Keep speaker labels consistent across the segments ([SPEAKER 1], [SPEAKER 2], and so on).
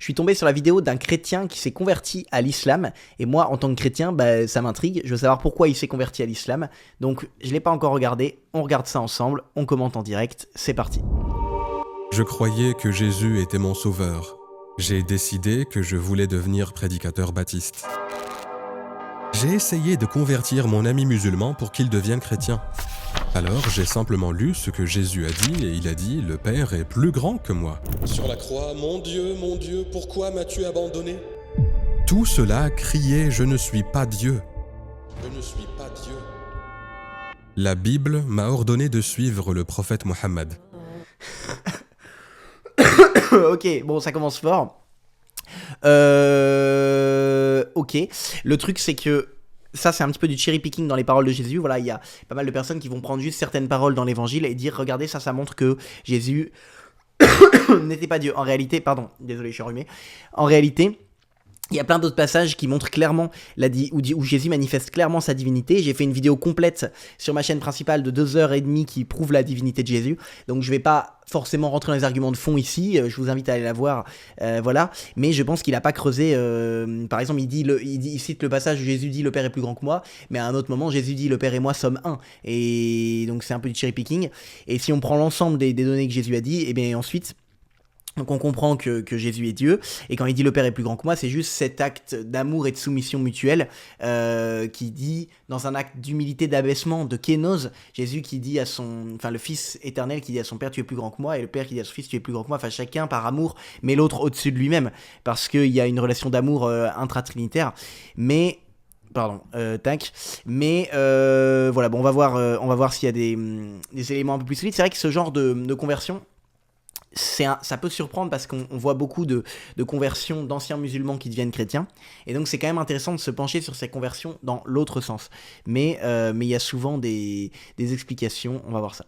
[SPEAKER 1] je suis tombé sur la vidéo d'un chrétien qui s'est converti à l'islam. Et moi, en tant que chrétien, bah, ça m'intrigue. Je veux savoir pourquoi il s'est converti à l'islam. Donc, je ne l'ai pas encore regardé. On regarde ça ensemble. On commente en direct. C'est parti.
[SPEAKER 2] Je croyais que Jésus était mon sauveur. J'ai décidé que je voulais devenir prédicateur baptiste. J'ai essayé de convertir mon ami musulman pour qu'il devienne chrétien. Alors j'ai simplement lu ce que Jésus a dit et il a dit « Le Père est plus grand que moi ». Sur la croix, mon Dieu, pourquoi m'as-tu abandonné ?» Tout cela criait « Je ne suis pas Dieu ». Je ne suis pas Dieu. La Bible m'a ordonné de suivre le prophète Mohammed.
[SPEAKER 1] Ok, bon, ça commence fort. Ok, le truc c'est que ça c'est un petit peu du cherry picking dans les paroles de Jésus. Voilà, il y a pas mal de personnes qui vont prendre juste certaines paroles dans l'évangile et dire regardez, ça montre que Jésus n'était pas Dieu. En réalité, pardon, désolé, je suis enrhumé. En réalité, il y a plein d'autres passages qui montrent clairement où Jésus manifeste clairement sa divinité. J'ai fait une vidéo complète sur ma chaîne principale de 2h30 qui prouve la divinité de Jésus. Donc je vais pas forcément rentrer dans les arguments de fond ici. Je vous invite à aller la voir. Voilà. Mais je pense qu'il n'a pas creusé. Par exemple, il cite le passage où Jésus dit le Père est plus grand que moi. Mais à un autre moment, Jésus dit le Père et moi sommes un. Et donc c'est un peu du cherry picking. Et si on prend l'ensemble des données que Jésus a dit, et bien ensuite. Donc on comprend que Jésus est Dieu, et quand il dit le Père est plus grand que moi, c'est juste cet acte d'amour et de soumission mutuelle qui dit, dans un acte d'humilité, d'abaissement, de kénose, Jésus qui dit à le Fils éternel qui dit à son Père tu es plus grand que moi, et le Père qui dit à son Fils tu es plus grand que moi, enfin chacun par amour met l'autre au-dessus de lui-même, parce qu'il y a une relation d'amour intratrinitaire, mais... Pardon, Mais voilà, bon, on va voir s'il y a des éléments un peu plus solides. C'est vrai que ce genre de conversion, ça peut surprendre parce qu'on voit beaucoup de conversions d'anciens musulmans qui deviennent chrétiens, et donc c'est quand même intéressant de se pencher sur ces conversions dans l'autre sens, mais il y a souvent des explications, on va voir ça.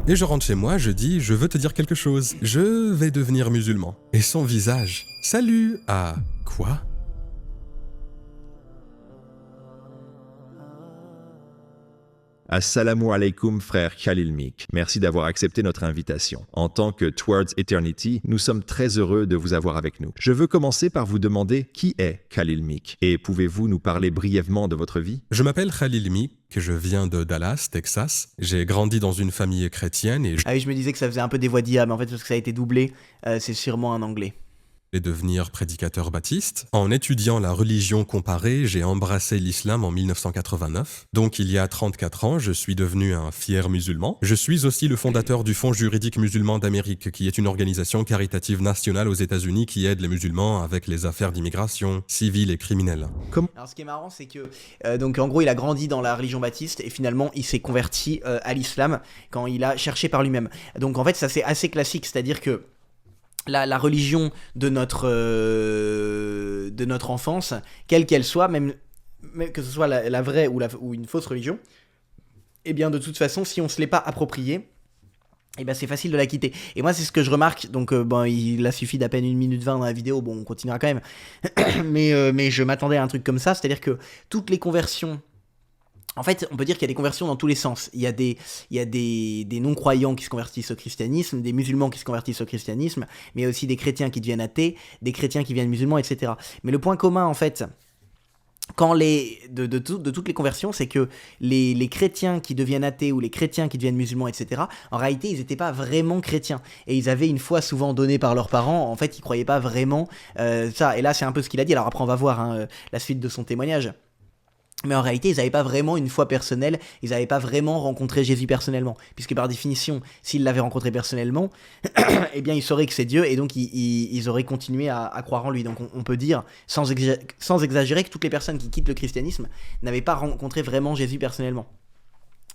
[SPEAKER 2] Et je rentre chez moi, je dis « Je veux te dire quelque chose, je vais devenir musulman ». Et son visage « Salut !» Ah, quoi ?
[SPEAKER 3] Assalamu alaikum frère Khalil Meek. Merci d'avoir accepté notre invitation. En tant que Towards Eternity, nous sommes très heureux de vous avoir avec nous. Je veux commencer par vous demander qui est Khalil Meek et pouvez-vous nous parler brièvement de votre vie ?
[SPEAKER 2] Je m'appelle Khalil Meek, je viens de Dallas, Texas. J'ai grandi dans une famille chrétienne et
[SPEAKER 1] Ah oui, je me disais que ça faisait un peu des voix d'IA, mais en fait parce que ça a été doublé, c'est sûrement un anglais.
[SPEAKER 2] Et devenir prédicateur baptiste. En étudiant la religion comparée, j'ai embrassé l'islam en 1989. Donc il y a 34 ans, je suis devenu un fier musulman. Je suis aussi le fondateur du Fonds juridique musulman d'Amérique, qui est une organisation caritative nationale aux États-Unis qui aide les musulmans avec les affaires d'immigration, civiles et criminelles.
[SPEAKER 1] Alors ce qui est marrant, c'est que donc en gros il a grandi dans la religion baptiste et finalement il s'est converti à l'islam quand il a cherché par lui-même. Donc en fait ça c'est assez classique, c'est-à-dire que la religion de notre enfance, quelle qu'elle soit, même que ce soit la vraie ou une fausse religion, eh bien de toute façon, si on ne se l'est pas appropriée, eh ben c'est facile de la quitter. Et moi c'est ce que je remarque, donc il a suffi d'à peine 1 minute 20 dans la vidéo, bon on continuera quand même, mais je m'attendais à un truc comme ça, c'est-à-dire que toutes les conversions... En fait, on peut dire qu'il y a des conversions dans tous les sens. Il y a des non-croyants qui se convertissent au christianisme, des musulmans qui se convertissent au christianisme, mais il y a aussi des chrétiens qui deviennent athées, des chrétiens qui deviennent musulmans, etc. Mais le point commun, en fait, de toutes les conversions, c'est que les chrétiens qui deviennent athées ou les chrétiens qui deviennent musulmans, etc., en réalité, ils n'étaient pas vraiment chrétiens. Et ils avaient une foi souvent donnée par leurs parents. En fait, ils ne croyaient pas vraiment ça. Et là, c'est un peu ce qu'il a dit. Alors après, on va voir la suite de son témoignage. Mais en réalité, ils n'avaient pas vraiment une foi personnelle, ils n'avaient pas vraiment rencontré Jésus personnellement. Puisque par définition, s'ils l'avaient rencontré personnellement, eh bien ils sauraient que c'est Dieu, et donc ils auraient continué à croire en lui. Donc on peut dire, sans exagérer, que toutes les personnes qui quittent le christianisme n'avaient pas rencontré vraiment Jésus personnellement.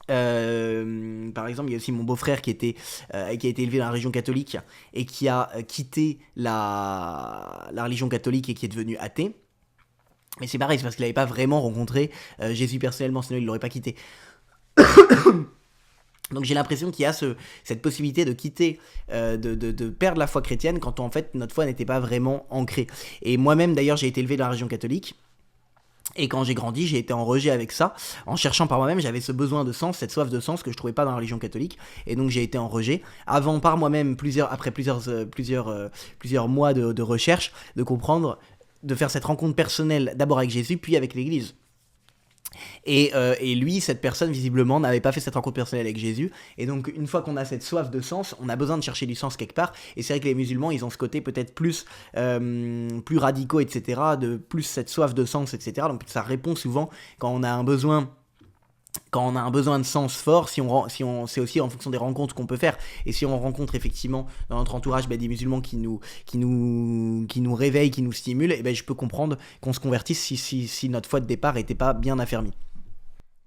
[SPEAKER 1] Par exemple, il y a aussi mon beau-frère qui a été élevé dans la religion catholique et qui a quitté la religion catholique et qui est devenu athée. Mais c'est pareil, c'est parce qu'il n'avait pas vraiment rencontré Jésus personnellement, sinon il ne l'aurait pas quitté. Donc j'ai l'impression qu'il y a cette possibilité de quitter, de perdre la foi chrétienne quand en fait notre foi n'était pas vraiment ancrée. Et moi-même d'ailleurs j'ai été élevé dans la religion catholique. Et quand j'ai grandi, j'ai été en rejet avec ça. En cherchant par moi-même, j'avais ce besoin de sens, cette soif de sens que je trouvais pas dans la religion catholique. Et donc j'ai été en rejet. Avant, par moi-même, après plusieurs mois de recherche, de comprendre, de faire cette rencontre personnelle, d'abord avec Jésus, puis avec l'Église. Et lui, cette personne, visiblement, n'avait pas fait cette rencontre personnelle avec Jésus. Et donc, une fois qu'on a cette soif de sens, on a besoin de chercher du sens quelque part. Et c'est vrai que les musulmans, ils ont ce côté peut-être plus radicaux, etc., de plus cette soif de sens, etc. Donc, ça répond souvent quand on a un besoin. Quand on a un besoin de sens fort, c'est aussi en fonction des rencontres qu'on peut faire. Et si on rencontre effectivement dans notre entourage des musulmans qui nous réveillent, qui nous stimulent, et je peux comprendre qu'on se convertisse si notre foi de départ n'était pas bien affermie.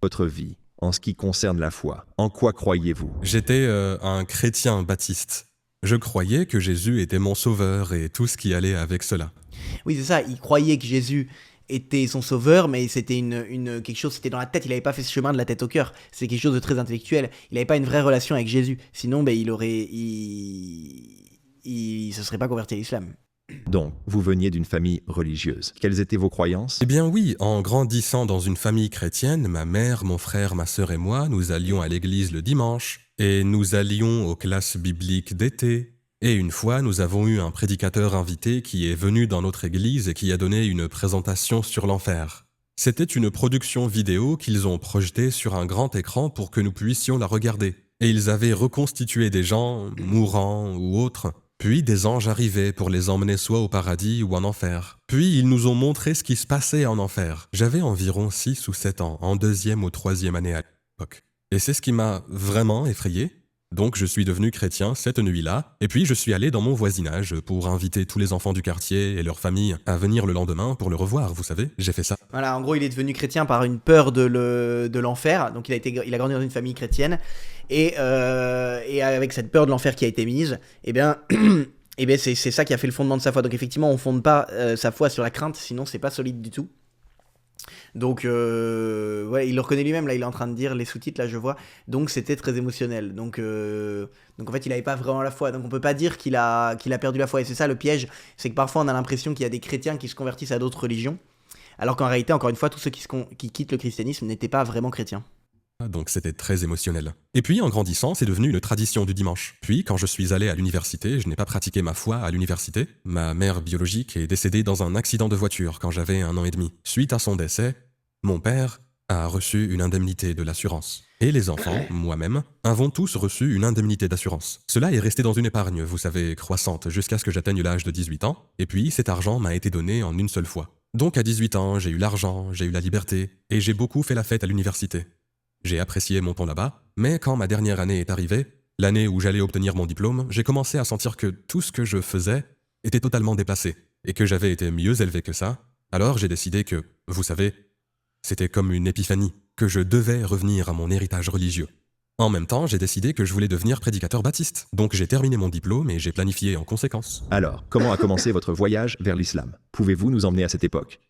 [SPEAKER 3] Votre vie, en ce qui concerne la foi, en quoi croyez-vous?
[SPEAKER 2] J'étais un chrétien baptiste. Je croyais que Jésus était mon sauveur et tout ce qui allait avec cela.
[SPEAKER 1] Oui, c'est ça, il croyait que Jésus était son sauveur, mais c'était quelque chose, c'était dans la tête, il n'avait pas fait ce chemin de la tête au cœur, c'est quelque chose de très intellectuel, il n'avait pas une vraie relation avec Jésus, sinon il se serait pas converti à l'islam.
[SPEAKER 3] Donc, vous veniez d'une famille religieuse. Quelles étaient vos croyances?
[SPEAKER 2] Eh bien oui, en grandissant dans une famille chrétienne, ma mère, mon frère, ma sœur et moi, nous allions à l'église le dimanche, et nous allions aux classes bibliques d'été. Et une fois, nous avons eu un prédicateur invité qui est venu dans notre église et qui a donné une présentation sur l'enfer. C'était une production vidéo qu'ils ont projetée sur un grand écran pour que nous puissions la regarder. Et ils avaient reconstitué des gens, mourants ou autres. Puis des anges arrivaient pour les emmener soit au paradis ou en enfer. Puis ils nous ont montré ce qui se passait en enfer. J'avais environ 6 ou 7 ans, en 2e ou 3e année à l'époque. Et c'est ce qui m'a vraiment effrayé. Donc je suis devenu chrétien cette nuit-là, et puis je suis allé dans mon voisinage pour inviter tous les enfants du quartier et leurs familles à venir le lendemain pour le revoir, vous savez, j'ai fait ça.
[SPEAKER 1] Voilà, en gros, il est devenu chrétien par une peur de l'enfer, donc il a grandi dans une famille chrétienne, et avec cette peur de l'enfer qui a été mise, c'est ça qui a fait le fondement de sa foi. Donc effectivement, on fonde pas sa foi sur la crainte, sinon c'est pas solide du tout. Donc, il le reconnaît lui-même, là, il est en train de dire les sous-titres, là, je vois. Donc, c'était très émotionnel. Donc en fait, il n'avait pas vraiment la foi. Donc, on peut pas dire qu'il a perdu la foi. Et c'est ça le piège, c'est que parfois, on a l'impression qu'il y a des chrétiens qui se convertissent à d'autres religions, alors qu'en réalité, encore une fois, tous ceux qui quittent le christianisme n'étaient pas vraiment chrétiens.
[SPEAKER 2] Donc c'était très émotionnel. Et puis en grandissant, c'est devenu une tradition du dimanche. Puis quand je suis allé à l'université, je n'ai pas pratiqué ma foi à l'université. Ma mère biologique est décédée dans un accident de voiture quand j'avais 1 an et demi. Suite à son décès, mon père a reçu une indemnité de l'assurance. Et les enfants, moi-même, avons tous reçu une indemnité d'assurance. Cela est resté dans une épargne, vous savez, croissante, jusqu'à ce que j'atteigne l'âge de 18 ans. Et puis cet argent m'a été donné en une seule fois. Donc à 18 ans, j'ai eu l'argent, j'ai eu la liberté, et j'ai beaucoup fait la fête à l'université. J'ai apprécié mon temps là-bas, mais quand ma dernière année est arrivée, l'année où j'allais obtenir mon diplôme, j'ai commencé à sentir que tout ce que je faisais était totalement déplacé, et que j'avais été mieux élevé que ça. Alors j'ai décidé que, vous savez, c'était comme une épiphanie, que je devais revenir à mon héritage religieux. En même temps, j'ai décidé que je voulais devenir prédicateur baptiste, donc j'ai terminé mon diplôme et j'ai planifié en conséquence.
[SPEAKER 3] Alors, comment a commencé votre voyage vers l'islam? Pouvez-vous nous emmener à cette époque?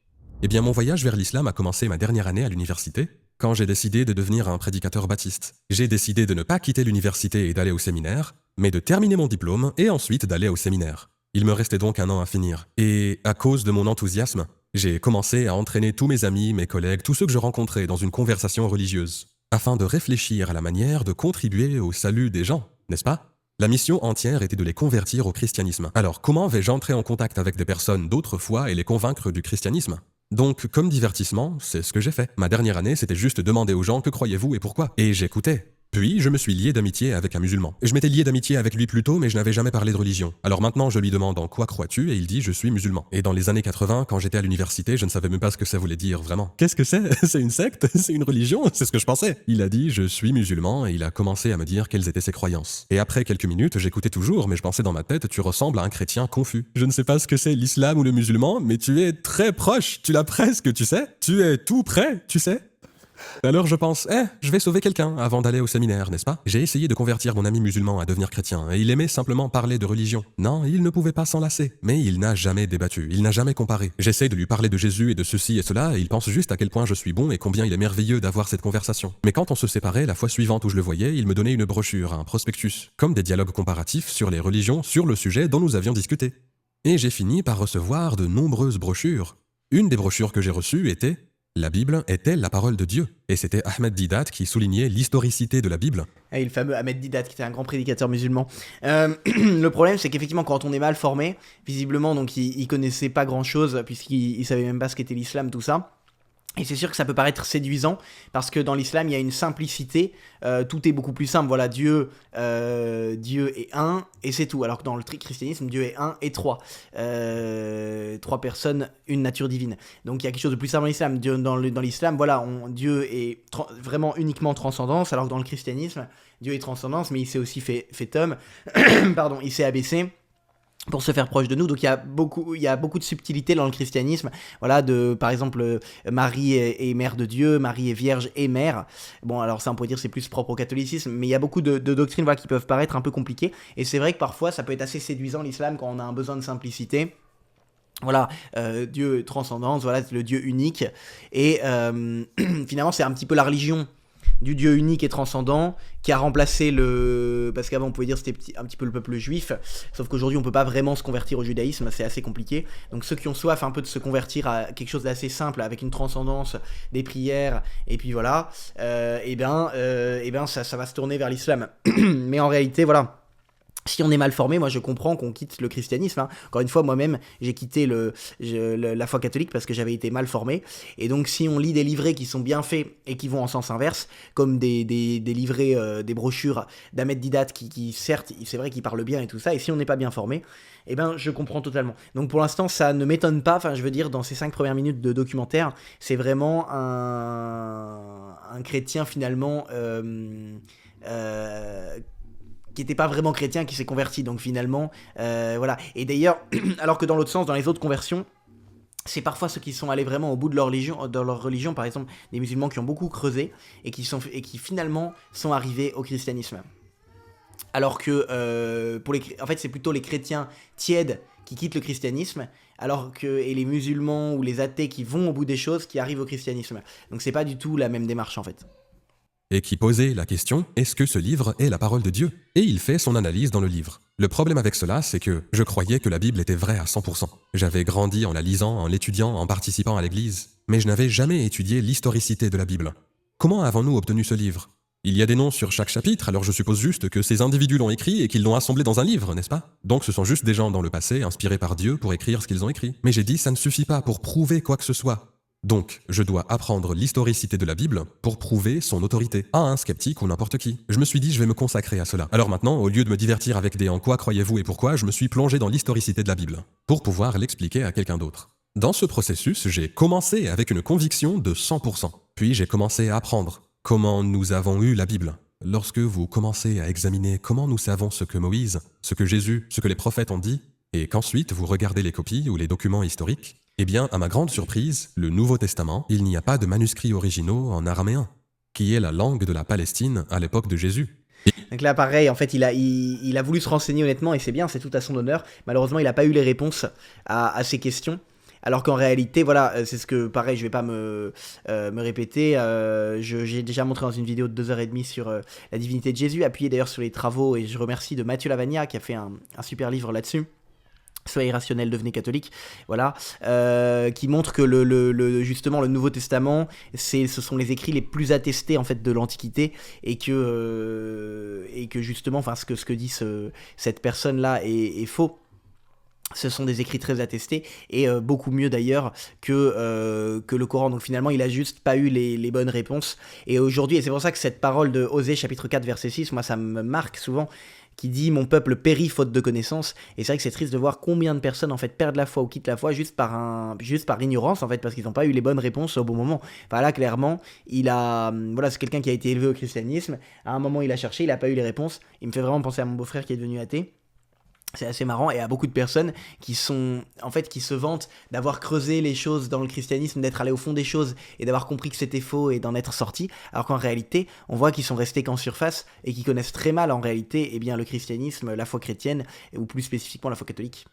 [SPEAKER 2] Eh bien, mon voyage vers l'islam a commencé ma dernière année à l'université, quand j'ai décidé de devenir un prédicateur baptiste. J'ai décidé de ne pas quitter l'université et d'aller au séminaire, mais de terminer mon diplôme et ensuite d'aller au séminaire. Il me restait donc 1 an à finir. Et à cause de mon enthousiasme, j'ai commencé à entraîner tous mes amis, mes collègues, tous ceux que je rencontrais dans une conversation religieuse, afin de réfléchir à la manière de contribuer au salut des gens, n'est-ce pas? La mission entière était de les convertir au christianisme. Alors comment vais-je entrer en contact avec des personnes d'autre foi et les convaincre du christianisme? Donc, comme divertissement, c'est ce que j'ai fait. Ma dernière année, c'était juste demander aux gens que croyez-vous et pourquoi. Et j'écoutais. Puis, je me suis lié d'amitié avec un musulman. Je m'étais lié d'amitié avec lui plus tôt, mais je n'avais jamais parlé de religion. Alors maintenant, je lui demande en quoi crois-tu et il dit je suis musulman. Et dans les années 80, quand j'étais à l'université, je ne savais même pas ce que ça voulait dire vraiment. Qu'est-ce que c'est? C'est une secte? C'est une religion? C'est ce que je pensais. Il a dit je suis musulman et il a commencé à me dire quelles étaient ses croyances. Et après quelques minutes, j'écoutais toujours, mais je pensais dans ma tête tu ressembles à un chrétien confus. Je ne sais pas ce que c'est l'islam ou le musulman, mais tu es très proche. Tu l'as presque, tu sais. Tu es tout près, tu sais. Alors je pense, je vais sauver quelqu'un avant d'aller au séminaire, n'est-ce pas? J'ai essayé de convertir mon ami musulman à devenir chrétien, et il aimait simplement parler de religion. Non, il ne pouvait pas s'en lasser. Mais il n'a jamais débattu, il n'a jamais comparé. J'essaie de lui parler de Jésus et de ceci et cela, et il pense juste à quel point je suis bon et combien il est merveilleux d'avoir cette conversation. Mais quand on se séparait, la fois suivante où je le voyais, il me donnait une brochure, un prospectus, comme des dialogues comparatifs sur les religions, sur le sujet dont nous avions discuté. Et j'ai fini par recevoir de nombreuses brochures. Une des brochures que j'ai reçues était La Bible est-elle la parole de Dieu? Et c'était Ahmed Didat qui soulignait l'historicité de la Bible.
[SPEAKER 1] Et le fameux Ahmed Didat, qui était un grand prédicateur musulman. Le problème, c'est qu'effectivement, quand on est mal formé, visiblement, donc il connaissait pas grand-chose, puisqu'il savait même pas ce qu'était l'islam, tout ça. Et c'est sûr que ça peut paraître séduisant, parce que dans l'islam, il y a une simplicité, tout est beaucoup plus simple. Voilà, Dieu est un, et c'est tout. Alors que dans le christianisme, Dieu est un et trois. Trois personnes, une nature divine. Donc il y a quelque chose de plus simple dans l'islam. Dans l'islam, voilà, Dieu est vraiment uniquement transcendance, alors que dans le christianisme, Dieu est transcendance, mais il s'est aussi fait homme, pardon, il s'est abaissé pour se faire proche de nous. Donc il y a beaucoup de subtilités dans le christianisme, voilà, par exemple Marie est mère de Dieu, Marie est vierge et mère. Bon, alors ça on pourrait dire c'est plus propre au catholicisme, mais il y a beaucoup de doctrines, voilà, qui peuvent paraître un peu compliquées, et c'est vrai que parfois ça peut être assez séduisant l'islam quand on a un besoin de simplicité. Voilà, Dieu transcendance, voilà, le Dieu unique, et finalement c'est un petit peu la religion du Dieu unique et transcendant qui a remplacé parce qu'avant on pouvait dire c'était un petit peu le peuple juif, sauf qu'aujourd'hui on peut pas vraiment se convertir au judaïsme, c'est assez compliqué. Donc ceux qui ont soif un peu de se convertir à quelque chose d'assez simple, avec une transcendance, des prières, et puis voilà, et bien ça va se tourner vers l'islam. Mais en réalité, voilà, si on est mal formé, moi je comprends qu'on quitte le christianisme, hein. Encore une fois, moi-même, j'ai quitté la foi catholique parce que j'avais été mal formé. Et donc si on lit des livrets qui sont bien faits et qui vont en sens inverse, comme des livrets, des brochures d'Ahmed Didat qui certes, c'est vrai qu'il parle bien et tout ça, et si on n'est pas bien formé, eh ben je comprends totalement. Donc pour l'instant, ça ne m'étonne pas, enfin je veux dire, dans ces 5 premières minutes de documentaire, c'est vraiment un chrétien finalement... qui n'était pas vraiment chrétien, qui s'est converti, donc finalement, voilà. Et d'ailleurs, alors que dans l'autre sens, dans les autres conversions, c'est parfois ceux qui sont allés vraiment au bout de leur religion, par exemple, des musulmans qui ont beaucoup creusé, et qui finalement sont arrivés au christianisme. Alors que, en fait, c'est plutôt les chrétiens tièdes qui quittent le christianisme, et les musulmans ou les athées qui vont au bout des choses, qui arrivent au christianisme. Donc c'est pas du tout la même démarche, en fait.
[SPEAKER 2] Et qui posait la question « Est-ce que ce livre est la parole de Dieu ?» Et il fait son analyse dans le livre. Le problème avec cela, c'est que je croyais que la Bible était vraie à 100%. J'avais grandi en la lisant, en l'étudiant, en participant à l'église, mais je n'avais jamais étudié l'historicité de la Bible. Comment avons-nous obtenu ce livre? Il y a des noms sur chaque chapitre, alors je suppose juste que ces individus l'ont écrit et qu'ils l'ont assemblé dans un livre, n'est-ce pas? Donc ce sont juste des gens dans le passé, inspirés par Dieu pour écrire ce qu'ils ont écrit. Mais j'ai dit, ça ne suffit pas pour prouver quoi que ce soit. Donc, je dois apprendre l'historicité de la Bible pour prouver son autorité à un sceptique ou n'importe qui. Je me suis dit, je vais me consacrer à cela. Alors maintenant, au lieu de me divertir avec des « en quoi croyez-vous et pourquoi », je me suis plongé dans l'historicité de la Bible pour pouvoir l'expliquer à quelqu'un d'autre. Dans ce processus, j'ai commencé avec une conviction de 100%. Puis j'ai commencé à apprendre comment nous avons eu la Bible. Lorsque vous commencez à examiner comment nous savons ce que Moïse, ce que Jésus, ce que les prophètes ont dit, et qu'ensuite vous regardez les copies ou les documents historiques, eh bien, à ma grande surprise, le Nouveau Testament, il n'y a pas de manuscrits originaux en araméen, qui est la langue de la Palestine à l'époque de Jésus.
[SPEAKER 1] Donc là, pareil, en fait, il a voulu se renseigner honnêtement, et c'est bien, c'est tout à son honneur. Malheureusement, il n'a pas eu les réponses à ces questions. Alors qu'en réalité, voilà, c'est ce que, pareil, je vais pas me répéter, j'ai déjà montré dans une vidéo de 2h30 sur la divinité de Jésus, appuyé d'ailleurs sur les travaux, et je remercie de Mathieu Lavagna qui a fait un super livre là-dessus. Soyez rationnel, devenez catholique, voilà, qui montre que justement le Nouveau Testament, ce sont les écrits les plus attestés en fait de l'Antiquité, et que justement, enfin ce que dit cette personne là est faux. Ce sont des écrits très attestés, et beaucoup mieux d'ailleurs que le Coran. Donc finalement, il a juste pas eu les bonnes réponses. Et aujourd'hui, et c'est pour ça que cette parole de Osée chapitre 4 verset 6, moi ça me marque souvent, qui dit « Mon peuple périt faute de connaissance ». Et c'est vrai que c'est triste de voir combien de personnes en fait perdent la foi ou quittent la foi juste par ignorance en fait, parce qu'ils n'ont pas eu les bonnes réponses au bon moment. Enfin là, clairement, c'est quelqu'un qui a été élevé au christianisme. À un moment, il a cherché, il n'a pas eu les réponses. Il me fait vraiment penser à mon beau-frère qui est devenu athée. C'est assez marrant, et à beaucoup de personnes qui se vantent d'avoir creusé les choses dans le christianisme, d'être allé au fond des choses et d'avoir compris que c'était faux et d'en être sortis, alors qu'en réalité, on voit qu'ils sont restés qu'en surface et qu'ils connaissent très mal en réalité le christianisme, la foi chrétienne, ou plus spécifiquement la foi catholique.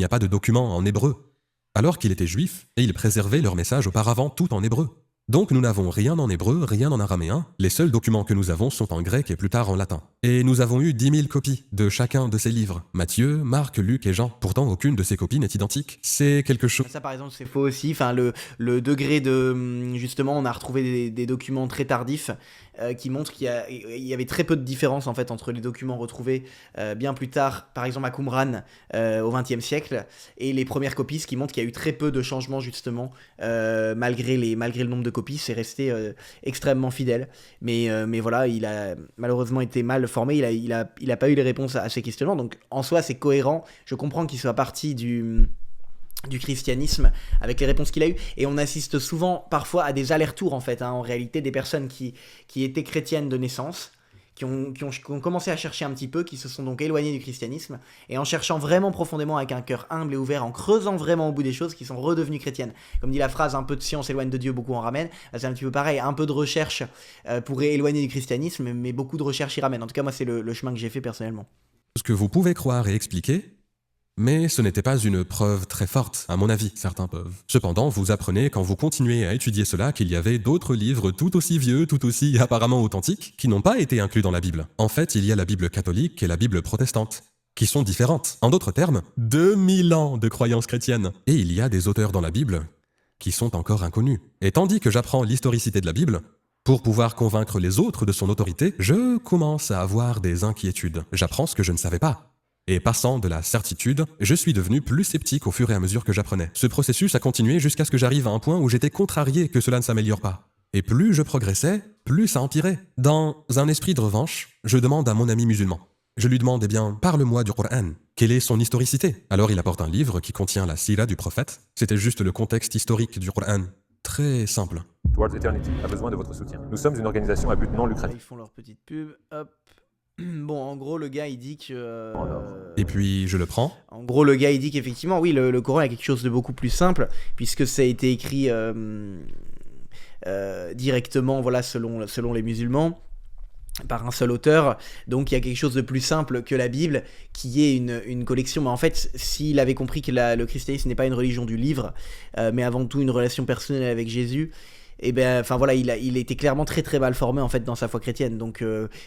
[SPEAKER 2] Il n'y a pas de document en hébreu, alors qu'il était juif et il préservait leur message auparavant tout en hébreu. Donc nous n'avons rien en hébreu, rien en araméen. Les seuls documents que nous avons sont en grec et plus tard en latin. Et nous avons eu 10 000 copies de chacun de ces livres. Matthieu, Marc, Luc et Jean. Pourtant, aucune de ces copies n'est identique. C'est quelque chose...
[SPEAKER 1] Ça, par exemple, c'est faux aussi. Enfin, le degré de... Justement, on a retrouvé des documents très tardifs qui montrent qu'il y avait très peu de différence, en fait, entre les documents retrouvés bien plus tard, par exemple à Qumran, au XXe siècle, et les premières copies, ce qui montre qu'il y a eu très peu de changements, justement, malgré le nombre de copies, c'est resté extrêmement fidèle. Mais voilà, il a malheureusement été mal formé, il a pas eu les réponses à ces questionnements, donc en soi, c'est cohérent. Je comprends qu'il soit parti du christianisme avec les réponses qu'il a eues, et on assiste souvent parfois à des allers-retours en fait, en réalité, des personnes qui étaient chrétiennes de naissance, qui ont commencé à chercher un petit peu, qui se sont donc éloignées du christianisme, et en cherchant vraiment profondément avec un cœur humble et ouvert, en creusant vraiment au bout des choses, qui sont redevenues chrétiennes. Comme dit la phrase, un peu de science éloigne de Dieu, beaucoup en ramène. C'est un petit peu pareil, un peu de recherche pourrait éloigner du christianisme, mais beaucoup de recherche y ramène. En tout cas, moi, c'est le chemin que j'ai fait personnellement.
[SPEAKER 2] Ce que vous pouvez croire et expliquer, mais ce n'était pas une preuve très forte, à mon avis, certains peuvent. Cependant, vous apprenez quand vous continuez à étudier cela qu'il y avait d'autres livres tout aussi vieux, tout aussi apparemment authentiques, qui n'ont pas été inclus dans la Bible. En fait, il y a la Bible catholique et la Bible protestante, qui sont différentes. En d'autres termes, 2000 ans de croyances chrétiennes. Et il y a des auteurs dans la Bible qui sont encore inconnus. Et tandis que j'apprends l'historicité de la Bible, pour pouvoir convaincre les autres de son autorité, je commence à avoir des inquiétudes. J'apprends ce que je ne savais pas. Et passant de la certitude, je suis devenu plus sceptique au fur et à mesure que j'apprenais. Ce processus a continué jusqu'à ce que j'arrive à un point où j'étais contrarié que cela ne s'améliore pas. Et plus je progressais, plus ça empirait. Dans un esprit de revanche, je demande à mon ami musulman. Je lui demande, parle-moi du Coran. Quelle est son historicité? Alors il apporte un livre qui contient la sira du prophète. C'était juste le contexte historique du Coran. Très simple.
[SPEAKER 4] Towards Eternity a besoin de votre soutien. Nous sommes une organisation à but non lucratif.
[SPEAKER 1] Ils font leur petite pub, hop. Bon, en gros, le gars, il dit que...
[SPEAKER 2] Et puis, je le prends.
[SPEAKER 1] En gros, le gars, il dit qu'effectivement, oui, le Coran a quelque chose de beaucoup plus simple, puisque ça a été écrit directement, voilà, selon les musulmans, par un seul auteur. Donc, il y a quelque chose de plus simple que la Bible, qui est une collection. Mais en fait, s'il avait compris que le christianisme n'est pas une religion du livre, mais avant tout une relation personnelle avec Jésus... Et ben, enfin voilà, il était clairement très très mal formé en fait dans sa foi chrétienne. Donc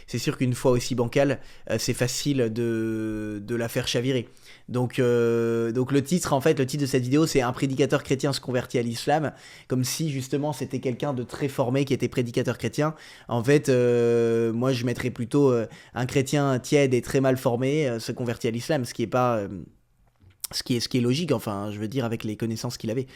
[SPEAKER 1] c'est sûr qu'une foi aussi bancale, c'est facile de la faire chavirer. Donc le titre de cette vidéo, c'est un prédicateur chrétien se convertit à l'islam, comme si justement c'était quelqu'un de très formé qui était prédicateur chrétien. En fait, moi je mettrais plutôt un chrétien tiède et très mal formé se convertit à l'islam, ce qui est pas ce qui est logique. Enfin, je veux dire avec les connaissances qu'il avait.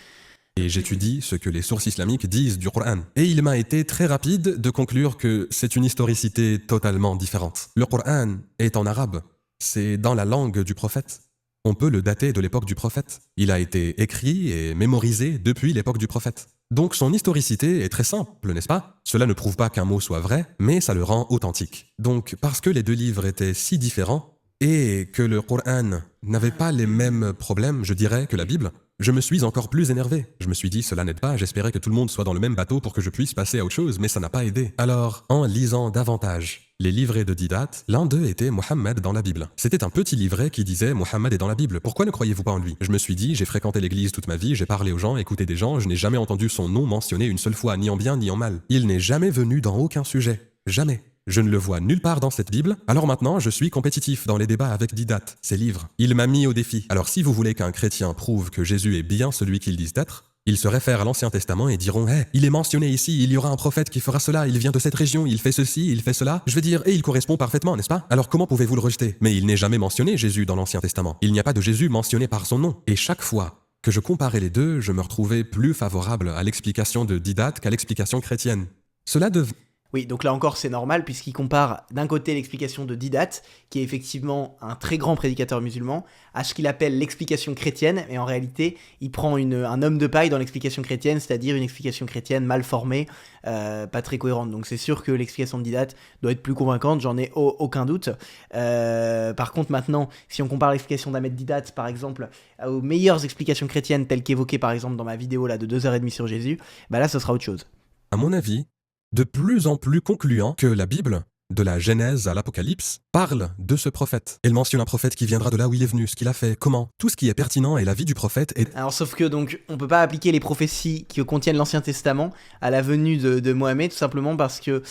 [SPEAKER 2] Et j'étudie ce que les sources islamiques disent du Coran. Et il m'a été très rapide de conclure que c'est une historicité totalement différente. Le Coran est en arabe. C'est dans la langue du prophète. On peut le dater de l'époque du prophète. Il a été écrit et mémorisé depuis l'époque du prophète. Donc son historicité est très simple, n'est-ce pas? Cela ne prouve pas qu'un mot soit vrai, mais ça le rend authentique. Donc parce que les deux livres étaient si différents, et que le Coran n'avait pas les mêmes problèmes, je dirais, que la Bible, je me suis encore plus énervé. Je me suis dit, cela n'aide pas, j'espérais que tout le monde soit dans le même bateau pour que je puisse passer à autre chose, mais ça n'a pas aidé. Alors, en lisant davantage les livrets de Didat, l'un d'eux était Mohammed dans la Bible. C'était un petit livret qui disait « Mohammed est dans la Bible, pourquoi ne croyez-vous pas en lui ?» Je me suis dit, j'ai fréquenté l'église toute ma vie, j'ai parlé aux gens, écouté des gens, je n'ai jamais entendu son nom mentionné une seule fois, ni en bien ni en mal. Il n'est jamais venu dans aucun sujet. Jamais. Je ne le vois nulle part dans cette Bible, alors maintenant je suis compétitif dans les débats avec Didat, ses livres. Il m'a mis au défi. Alors si vous voulez qu'un chrétien prouve que Jésus est bien celui qu'il dit être, ils se réfèrent à l'Ancien Testament et diront « Hey, il est mentionné ici, il y aura un prophète qui fera cela, il vient de cette région, il fait ceci, il fait cela. » Je veux dire, et il correspond parfaitement, n'est-ce pas? Alors comment pouvez-vous le rejeter? Mais il n'est jamais mentionné Jésus dans l'Ancien Testament. Il n'y a pas de Jésus mentionné par son nom. Et chaque fois que je comparais les deux, je me retrouvais plus favorable à l'explication de Didat qu'à l'explication chrétienne. Cela devait...
[SPEAKER 1] Oui, donc là encore c'est normal puisqu'il compare d'un côté l'explication de Didat, qui est effectivement un très grand prédicateur musulman, à ce qu'il appelle l'explication chrétienne, et en réalité il prend un homme de paille dans l'explication chrétienne, c'est-à-dire une explication chrétienne mal formée, pas très cohérente. Donc c'est sûr que l'explication de Didat doit être plus convaincante, j'en ai aucun doute. Par contre maintenant, si on compare l'explication d'Ahmed Didat par exemple aux meilleures explications chrétiennes telles qu'évoquées par exemple dans ma vidéo là de 2h30 sur Jésus, bah là ce sera autre chose.
[SPEAKER 2] À mon avis, de plus en plus concluant que la Bible de la Genèse à l'Apocalypse, parle de ce prophète. Elle mentionne un prophète qui viendra de là où il est venu, ce qu'il a fait, comment. Tout ce qui est pertinent et la vie du prophète est...
[SPEAKER 1] Alors sauf que donc on peut pas appliquer les prophéties qui contiennent l'Ancien Testament à la venue de Mohammed, tout simplement parce que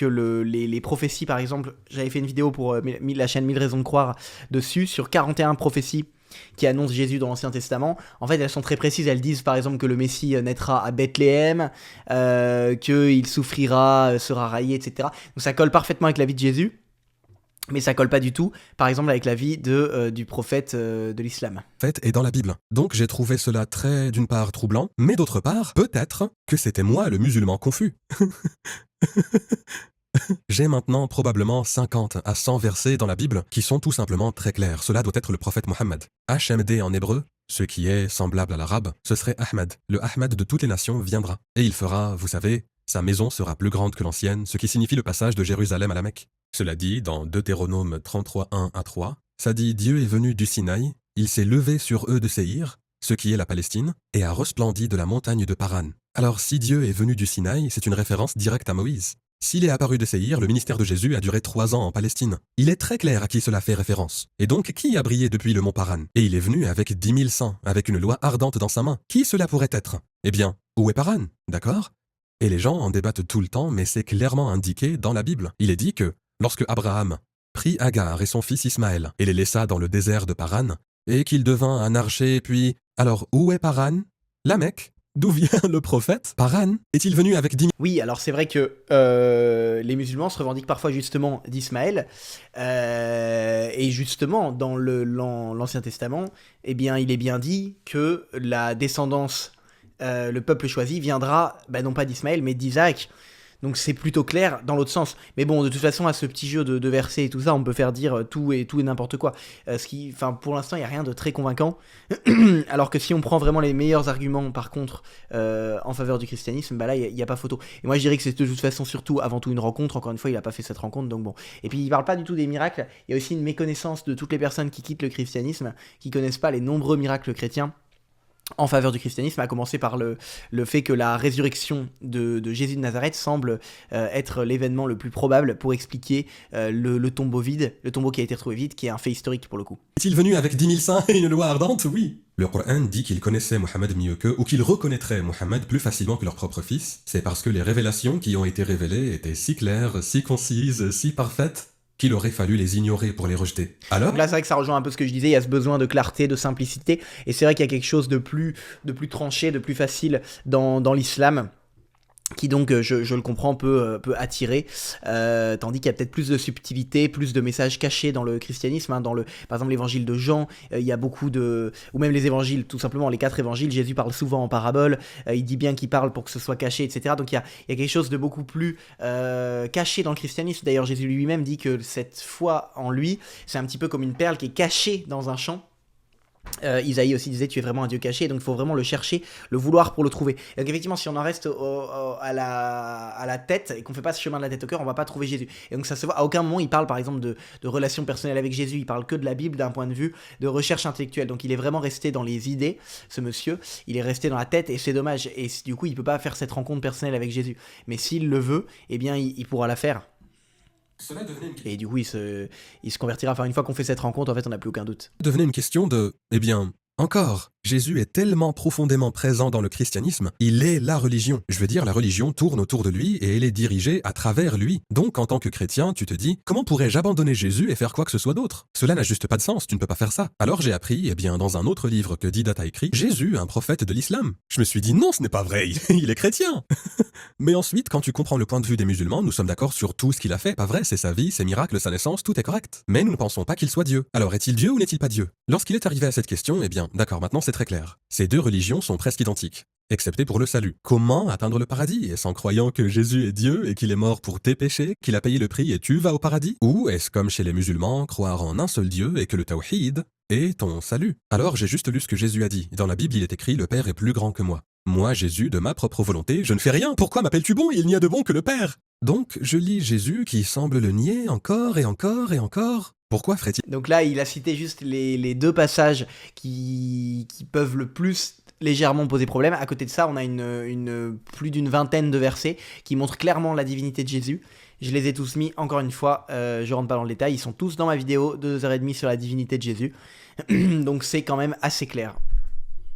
[SPEAKER 1] les prophéties, par exemple, j'avais fait une vidéo pour la chaîne 1000 raisons de croire dessus, sur 41 prophéties qui annoncent Jésus dans l'Ancien Testament. En fait, elles sont très précises. Elles disent par exemple que le Messie naîtra à Bethléem, qu'il souffrira, sera raillé, etc. Donc ça colle parfaitement avec la vie de Jésus, mais ça colle pas du tout, par exemple, avec la vie du prophète de l'islam.
[SPEAKER 2] Fait est dans la Bible. Donc j'ai trouvé cela très, d'une part, troublant, mais d'autre part, peut-être que c'était moi le musulman confus. J'ai maintenant probablement 50 à 100 versets dans la Bible qui sont tout simplement très clairs. Cela doit être le prophète Mohammed. HMD en hébreu, ce qui est semblable à l'arabe, ce serait Ahmed. Le Ahmed de toutes les nations viendra. Et il fera, vous savez, sa maison sera plus grande que l'ancienne, ce qui signifie le passage de Jérusalem à la Mecque. Cela dit, dans Deutéronome 33, 1 à 3, ça dit « Dieu est venu du Sinaï, il s'est levé sur eux de Séhir, ce qui est la Palestine, et a resplendi de la montagne de Paran. » Alors si Dieu est venu du Sinaï, c'est une référence directe à Moïse. S'il est apparu de Séhir, le ministère de Jésus a duré 3 ans en Palestine. Il est très clair à qui cela fait référence. Et donc, qui a brillé depuis le mont Paran? Et il est venu avec 10 000 saints, avec une loi ardente dans sa main. Qui cela pourrait être? Eh bien, où est Paran? D'accord? Et les gens en débattent tout le temps, mais c'est clairement indiqué dans la Bible. Il est dit que, lorsque Abraham prit Agar et son fils Ismaël, et les laissa dans le désert de Paran, et qu'il devint un archer, puis... Alors, où est Paran? La Mecque. D'où vient le prophète? Paran est-il venu avec 10 000...
[SPEAKER 1] Oui, alors c'est vrai que les musulmans se revendiquent parfois justement d'Ismaël, et justement dans l'Ancien Testament, eh bien, il est bien dit que la descendance, le peuple choisi, viendra non pas d'Ismaël mais d'Isaac. Donc c'est plutôt clair dans l'autre sens. Mais bon, de toute façon, à ce petit jeu de versets et tout ça, on peut faire dire tout et n'importe quoi. Pour l'instant, il n'y a rien de très convaincant. Alors que si on prend vraiment les meilleurs arguments, par contre, en faveur du christianisme, là, il n'y a pas photo. Et moi, je dirais que c'est de toute façon surtout, avant tout, une rencontre. Encore une fois, il n'a pas fait cette rencontre, donc bon. Et puis, il ne parle pas du tout des miracles. Il y a aussi une méconnaissance de toutes les personnes qui quittent le christianisme, qui ne connaissent pas les nombreux miracles chrétiens en faveur du christianisme, à commencer par le fait que la résurrection de Jésus de Nazareth semble être l'événement le plus probable pour expliquer le tombeau vide, le tombeau qui a été retrouvé vide, qui est un fait historique pour le coup.
[SPEAKER 2] Est-il venu avec 10 000 saints et une loi ardente? Oui. Le Coran dit qu'il connaissait Mohammed mieux qu'eux, ou qu'il reconnaîtrait Mohammed plus facilement que leur propre fils. C'est parce que les révélations qui ont été révélées étaient si claires, si concises, si parfaites, qu'il aurait fallu les ignorer pour les rejeter. Alors
[SPEAKER 1] donc là, c'est vrai que ça rejoint un peu ce que je disais, il y a ce besoin de clarté, de simplicité, et c'est vrai qu'il y a quelque chose de plus tranché, de plus facile dans l'islam, qui donc, je le comprends, peut attirer, tandis qu'il y a peut-être plus de subtilité, plus de messages cachés dans le christianisme, hein, par exemple l'évangile de Jean, il y a beaucoup ou même les évangiles, tout simplement les 4 évangiles, Jésus parle souvent en parabole, il dit bien qu'il parle pour que ce soit caché, etc. Donc il y a quelque chose de beaucoup plus caché dans le christianisme. D'ailleurs, Jésus lui-même dit que cette foi en lui, c'est un petit peu comme une perle qui est cachée dans un champ. Isaïe aussi disait tu es vraiment un Dieu caché, donc il faut vraiment le chercher, le vouloir pour le trouver. Et donc effectivement, si on en reste à la tête et qu'on fait pas ce chemin de la tête au cœur, on va pas trouver Jésus. Et donc ça se voit, à aucun moment il parle par exemple de relations personnelles avec Jésus, il parle que de la Bible d'un point de vue de recherche intellectuelle. Donc il est vraiment resté dans les idées, ce monsieur, il est resté dans la tête, et c'est dommage, et du coup il peut pas faire cette rencontre personnelle avec Jésus. Mais s'il le veut, eh bien il pourra la faire. Et du coup, il se convertira. Enfin, une fois qu'on fait cette rencontre, en fait, on n'a plus aucun doute.
[SPEAKER 2] Devenait une question de... Eh bien, encore, Jésus est tellement profondément présent dans le christianisme, il est la religion. Je veux dire, la religion tourne autour de lui et elle est dirigée à travers lui. Donc, en tant que chrétien, tu te dis, comment pourrais-je abandonner Jésus et faire quoi que ce soit d'autre? Cela n'a juste pas de sens, tu ne peux pas faire ça. Alors j'ai appris, dans un autre livre que Didat a écrit, Jésus, un prophète de l'islam. Je me suis dit, non, ce n'est pas vrai, il est chrétien. Mais ensuite, quand tu comprends le point de vue des musulmans, nous sommes d'accord sur tout ce qu'il a fait, pas vrai, c'est sa vie, ses miracles, sa naissance, tout est correct. Mais nous ne pensons pas qu'il soit Dieu. Alors est-il Dieu ou n'est-il pas Dieu? Lorsqu'il est arrivé à cette question, d'accord, maintenant c'est très clair. Ces 2 religions sont presque identiques, excepté pour le salut. Comment atteindre le paradis? Est-ce en croyant que Jésus est Dieu et qu'il est mort pour tes péchés, qu'il a payé le prix et tu vas au paradis? Ou est-ce comme chez les musulmans, croire en un seul Dieu et que le tawhid est ton salut? Alors j'ai juste lu ce que Jésus a dit. Dans la Bible, il est écrit « Le Père est plus grand que moi ». Moi, Jésus, de ma propre volonté, je ne fais rien. Pourquoi m'appelles-tu bon? Il n'y a de bon que le Père. Donc, je lis Jésus qui semble le nier encore et encore et encore. Pourquoi ferait-il?
[SPEAKER 1] Donc là, il a cité juste les 2 passages qui peuvent le plus légèrement poser problème. À côté de ça, on a plus d'une vingtaine de versets qui montrent clairement la divinité de Jésus. Je les ai tous mis, encore une fois, je rentre pas dans le détail, ils sont tous dans ma vidéo de 2h30 sur la divinité de Jésus. Donc c'est quand même assez clair.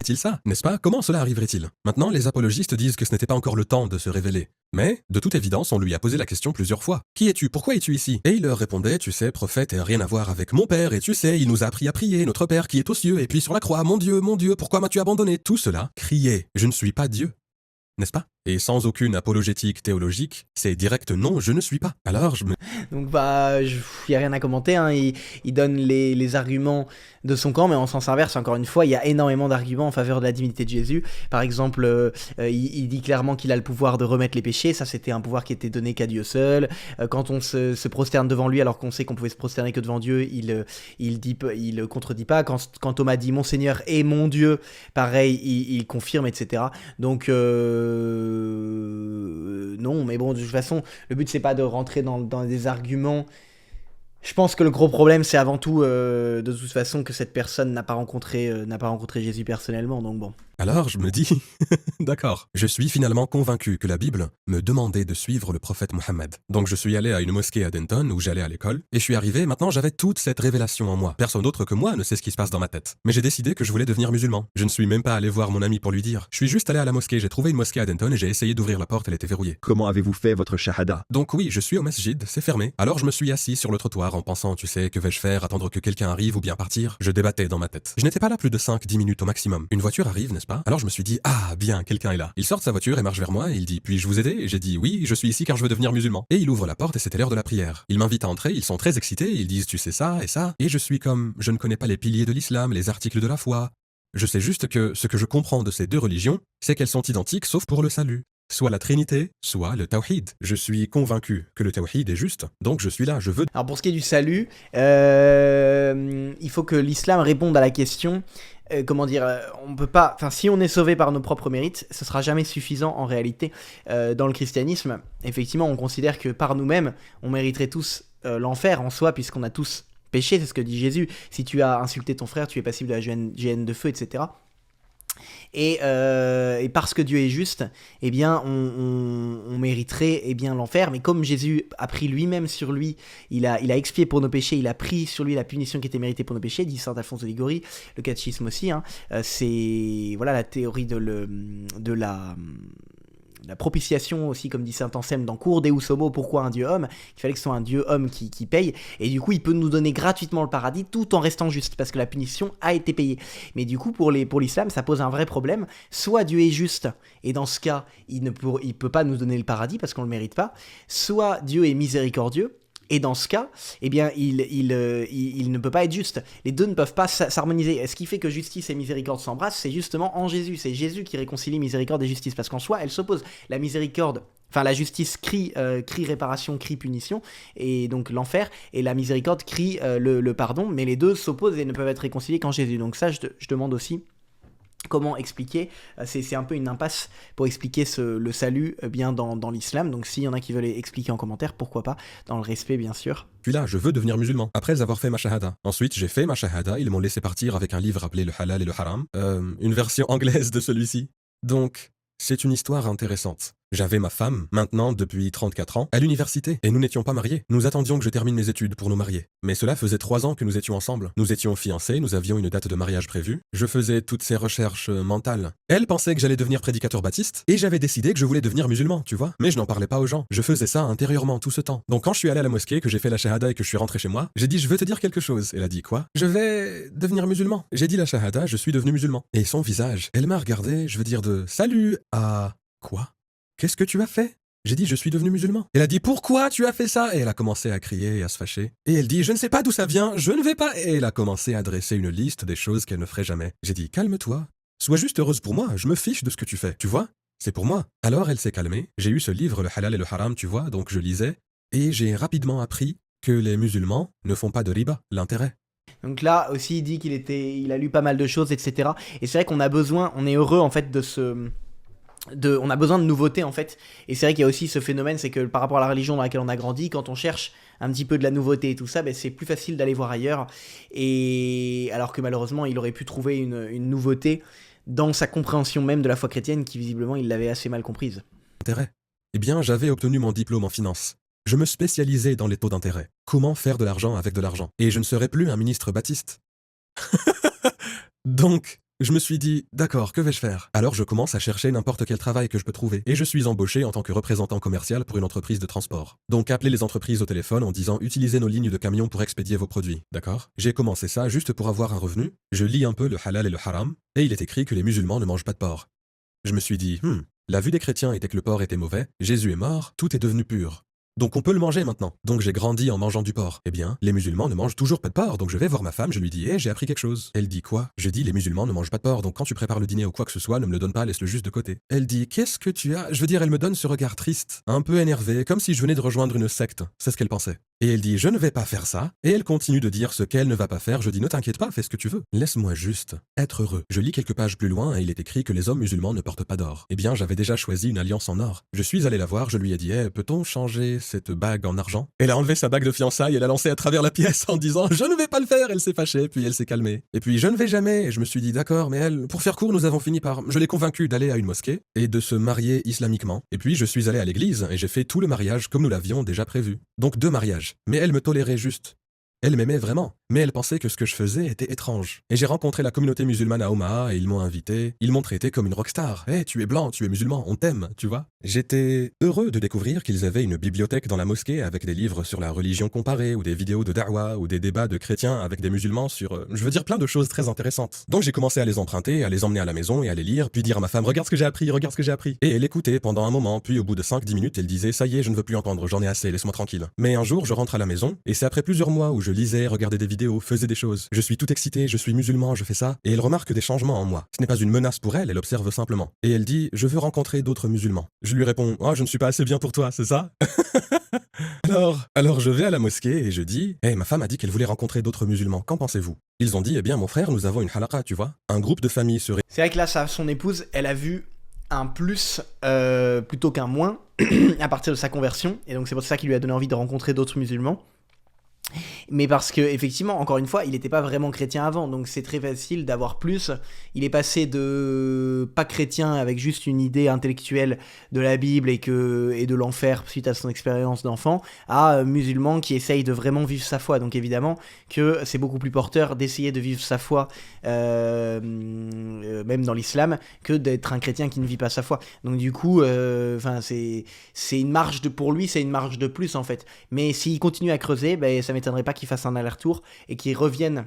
[SPEAKER 2] Est-il ça, n'est-ce pas? Comment cela arriverait-il? Maintenant, les apologistes disent que ce n'était pas encore le temps de se révéler. Mais, de toute évidence, on lui a posé la question plusieurs fois. Qui es-tu? Pourquoi es-tu ici? Et il leur répondait, tu sais, prophète, rien à voir avec mon père, et tu sais, il nous a appris à prier, notre père qui est aux cieux, et puis sur la croix, mon Dieu, pourquoi m'as-tu abandonné? Tout cela criait, je ne suis pas Dieu. N'est-ce pas? Et sans aucune apologétique théologique, c'est direct non, je ne suis pas. Alors je me...
[SPEAKER 1] Donc il n'y a rien à commenter, hein. Il donne les arguments de son camp, mais en sens inverse, encore une fois, il y a énormément d'arguments en faveur de la divinité de Jésus. Par exemple, il dit clairement qu'il a le pouvoir de remettre les péchés, ça c'était un pouvoir qui était donné qu'à Dieu seul. Quand on se prosterne devant lui, alors qu'on sait qu'on pouvait se prosterner que devant Dieu, il contredit pas. Quand Thomas dit « Mon Seigneur et mon Dieu », pareil, il confirme, etc. Donc... non, mais bon, de toute façon, le but c'est pas de rentrer dans des arguments. Je pense que le gros problème c'est avant tout, de toute façon, que cette personne n'a pas rencontré Jésus personnellement, donc bon.
[SPEAKER 2] Alors je me dis, d'accord, je suis finalement convaincu que la Bible me demandait de suivre le prophète Mohammed. Donc je suis allé à une mosquée à Denton où j'allais à l'école, et je suis arrivé, maintenant j'avais toute cette révélation en moi. Personne d'autre que moi ne sait ce qui se passe dans ma tête. Mais j'ai décidé que je voulais devenir musulman. Je ne suis même pas allé voir mon ami pour lui dire. Je suis juste allé à la mosquée, j'ai trouvé une mosquée à Denton et j'ai essayé d'ouvrir la porte, elle était verrouillée.
[SPEAKER 3] Comment avez-vous fait votre shahada?
[SPEAKER 2] Donc oui, je suis au masjid, c'est fermé. Alors je me suis assis sur le trottoir en pensant, tu sais, que vais-je faire, attendre que quelqu'un arrive ou bien partir? Je débattais dans ma tête. Je n'étais pas là plus de 5-10 minutes au maximum. Une voiture arrive, n'est-ce pas? Alors je me suis dit, ah bien, quelqu'un est là. Il sort de sa voiture et marche vers moi et il dit, puis-je vous aider? Et j'ai dit, oui, je suis ici car je veux devenir musulman. Et il ouvre la porte et c'était l'heure de la prière. Il m'invite à entrer, ils sont très excités, ils disent, tu sais ça et ça. Et je suis comme, je ne connais pas les piliers de l'islam, les articles de la foi. Je sais juste que ce que je comprends de ces deux religions, c'est qu'elles sont identiques sauf pour le salut. Soit la Trinité, soit le Tawhid. Je suis convaincu que le Tawhid est juste, donc je suis là, je veux...
[SPEAKER 1] Alors pour ce qui est du salut, il faut que l'islam réponde à la question, on peut pas... Enfin, si on est sauvé par nos propres mérites, ce sera jamais suffisant en réalité. Dans le christianisme, effectivement, on considère que par nous-mêmes, on mériterait tous l'enfer en soi, puisqu'on a tous péché, c'est ce que dit Jésus. Si tu as insulté ton frère, tu es passible de la géhenne de feu, etc. Et parce que Dieu est juste, eh bien, on mériterait l'enfer. Mais comme Jésus a pris lui-même sur lui, il a expié pour nos péchés, il a pris sur lui la punition qui était méritée pour nos péchés, dit saint Alphonse de Liguori, le catéchisme aussi. C'est la théorie de la propitiation aussi, comme dit saint Anselme dans Cur Deus Homo, pourquoi un Dieu homme? Il fallait que ce soit un Dieu homme qui paye, et du coup il peut nous donner gratuitement le paradis tout en restant juste, parce que la punition a été payée. Mais du coup pour l'islam ça pose un vrai problème, soit Dieu est juste, et dans ce cas il peut pas nous donner le paradis parce qu'on le mérite pas, soit Dieu est miséricordieux, et dans ce cas, eh bien, il ne peut pas être juste. Les deux ne peuvent pas s'harmoniser. Ce qui fait que justice et miséricorde s'embrassent, c'est justement en Jésus. C'est Jésus qui réconcilie miséricorde et justice. Parce qu'en soi, elles s'opposent. La miséricorde, enfin la justice crie réparation, crie punition, et donc l'enfer, et la miséricorde crie le pardon. Mais les deux s'opposent et ne peuvent être réconciliés qu'en Jésus. Donc ça, je demande aussi... Comment expliquer, c'est un peu une impasse pour expliquer le salut bien dans l'islam. Donc s'il y en a qui veulent expliquer en commentaire, pourquoi pas, dans le respect bien sûr.
[SPEAKER 2] Puis là, je veux devenir musulman, après avoir fait ma shahada. Ensuite, j'ai fait ma shahada, ils m'ont laissé partir avec un livre appelé Le Halal et le Haram, une version anglaise de celui-ci. Donc, c'est une histoire intéressante. J'avais ma femme, maintenant depuis 34 ans, à l'université, et nous n'étions pas mariés. Nous attendions que je termine mes études pour nous marier. Mais cela faisait 3 ans que nous étions ensemble. Nous étions fiancés, nous avions une date de mariage prévue. Je faisais toutes ces recherches mentales. Elle pensait que j'allais devenir prédicateur baptiste, et j'avais décidé que je voulais devenir musulman, tu vois. Mais je n'en parlais pas aux gens. Je faisais ça intérieurement tout ce temps. Donc quand je suis allé à la mosquée, que j'ai fait la shahada et que je suis rentré chez moi, j'ai dit je veux te dire quelque chose. Elle a dit quoi? Je vais devenir musulman. J'ai dit la shahada, je suis devenu musulman. Et son visage, elle m'a regardé, je veux dire de salut à... Quoi? Qu'est-ce que tu as fait? J'ai dit, je suis devenu musulman. Elle a dit, pourquoi tu as fait ça? Et elle a commencé à crier et à se fâcher. Et elle dit, je ne sais pas d'où ça vient, je ne vais pas. Et elle a commencé à dresser une liste des choses qu'elle ne ferait jamais. J'ai dit, calme-toi. Sois juste heureuse pour moi, je me fiche de ce que tu fais. Tu vois? C'est pour moi. Alors elle s'est calmée. J'ai eu ce livre, Le Halal et le Haram, tu vois, donc je lisais. Et j'ai rapidement appris que les musulmans ne font pas de riba, l'intérêt.
[SPEAKER 1] Donc là aussi, il dit il a lu pas mal de choses, etc. Et c'est vrai qu'on a besoin, on est heureux en fait on a besoin de nouveautés en fait, et c'est vrai qu'il y a aussi ce phénomène, c'est que par rapport à la religion dans laquelle on a grandi, quand on cherche un petit peu de la nouveauté et tout ça, c'est plus facile d'aller voir ailleurs, et alors que malheureusement il aurait pu trouver une nouveauté dans sa compréhension même de la foi chrétienne, qui visiblement il l'avait assez mal comprise.
[SPEAKER 2] Intérêt. Eh bien, j'avais obtenu mon diplôme en finance. Je me spécialisais dans les taux d'intérêt. Comment faire de l'argent avec de l'argent. Et je ne serais plus un ministre baptiste. Donc, je me suis dit, d'accord, que vais-je faire? Alors je commence à chercher n'importe quel travail que je peux trouver. Et je suis embauché en tant que représentant commercial pour une entreprise de transport. Donc appelez les entreprises au téléphone en disant, utilisez nos lignes de camions pour expédier vos produits. D'accord? J'ai commencé ça juste pour avoir un revenu. Je lis un peu le halal et le haram. Et il est écrit que les musulmans ne mangent pas de porc. Je me suis dit, la vue des chrétiens était que le porc était mauvais, Jésus est mort, tout est devenu pur. Donc on peut le manger maintenant. Donc j'ai grandi en mangeant du porc. Eh bien, les musulmans ne mangent toujours pas de porc, donc je vais voir ma femme, je lui dis j'ai appris quelque chose. Elle dit quoi? Je dis les musulmans ne mangent pas de porc, donc quand tu prépares le dîner ou quoi que ce soit, ne me le donne pas, laisse-le juste de côté. Elle dit qu'est-ce que tu as? Je veux dire, elle me donne ce regard triste, un peu énervé, comme si je venais de rejoindre une secte. C'est ce qu'elle pensait. Et elle dit je ne vais pas faire ça. Et elle continue de dire ce qu'elle ne va pas faire. Je dis ne t'inquiète pas, fais ce que tu veux. Laisse-moi juste être heureux. Je lis quelques pages plus loin et il est écrit que les hommes musulmans ne portent pas d'or. Eh bien, j'avais déjà choisi une alliance en or. Je suis allé la voir, je lui ai dit peut-on changer cette bague en argent? Elle a enlevé sa bague de fiançailles et l'a lancée à travers la pièce en disant je ne vais pas le faire. Elle s'est fâchée, puis elle s'est calmée. Et puis je ne vais jamais. Et je me suis dit d'accord, mais elle, pour faire court, nous avons fini par. Je l'ai convaincue d'aller à une mosquée et de se marier islamiquement. Et puis je suis allé à l'église et j'ai fait tout le mariage comme nous l'avions déjà prévu. Donc 2 mariages. Mais elle me tolérait juste. Elle m'aimait vraiment, mais elle pensait que ce que je faisais était étrange. Et j'ai rencontré la communauté musulmane à Omaha et ils m'ont invité. Ils m'ont traité comme une rockstar. Tu es blanc, tu es musulman, on t'aime, tu vois. J'étais heureux de découvrir qu'ils avaient une bibliothèque dans la mosquée avec des livres sur la religion comparée ou des vidéos de da'wa ou des débats de chrétiens avec des musulmans sur, je veux dire, plein de choses très intéressantes. Donc j'ai commencé à les emprunter, à les emmener à la maison et à les lire, puis dire à ma femme regarde ce que j'ai appris, regarde ce que j'ai appris. Et elle écoutait pendant un moment, puis au bout de 5-10 minutes, elle disait ça y est, je ne veux plus entendre, j'en ai assez, laisse-moi tranquille. Mais un jour, je rentre à la maison et c'est après plusieurs mois où je lisais, regardais des vidéos, faisais des choses. Je suis tout excité, je suis musulman, je fais ça. Et elle remarque des changements en moi. Ce n'est pas une menace pour elle, elle observe simplement. Et elle dit, je veux rencontrer d'autres musulmans. Je lui réponds, oh, je ne suis pas assez bien pour toi, c'est ça? alors je vais à la mosquée et je dis, ma femme a dit qu'elle voulait rencontrer d'autres musulmans, qu'en pensez-vous? Ils ont dit, eh bien mon frère, nous avons une halaqa, tu vois. Un groupe de familles se
[SPEAKER 1] C'est vrai que là, son épouse, elle a vu un plus plutôt qu'un moins à partir de sa conversion. Et donc c'est pour ça qu'il lui a donné envie de rencontrer d'autres musulmans. Mais parce que, effectivement, encore une fois, il n'était pas vraiment chrétien avant, donc c'est très facile d'avoir plus. Il est passé de pas chrétien avec juste une idée intellectuelle de la Bible et de l'enfer suite à son expérience d'enfant, à musulman qui essaye de vraiment vivre sa foi. Donc évidemment que c'est beaucoup plus porteur d'essayer de vivre sa foi, même dans l'islam, que d'être un chrétien qui ne vit pas sa foi. Donc du coup, c'est une marge pour lui, c'est une marge de plus en fait. Mais s'il continue à creuser, ça m'étonnerait pas qu'il fasse un aller-retour et qu'il revienne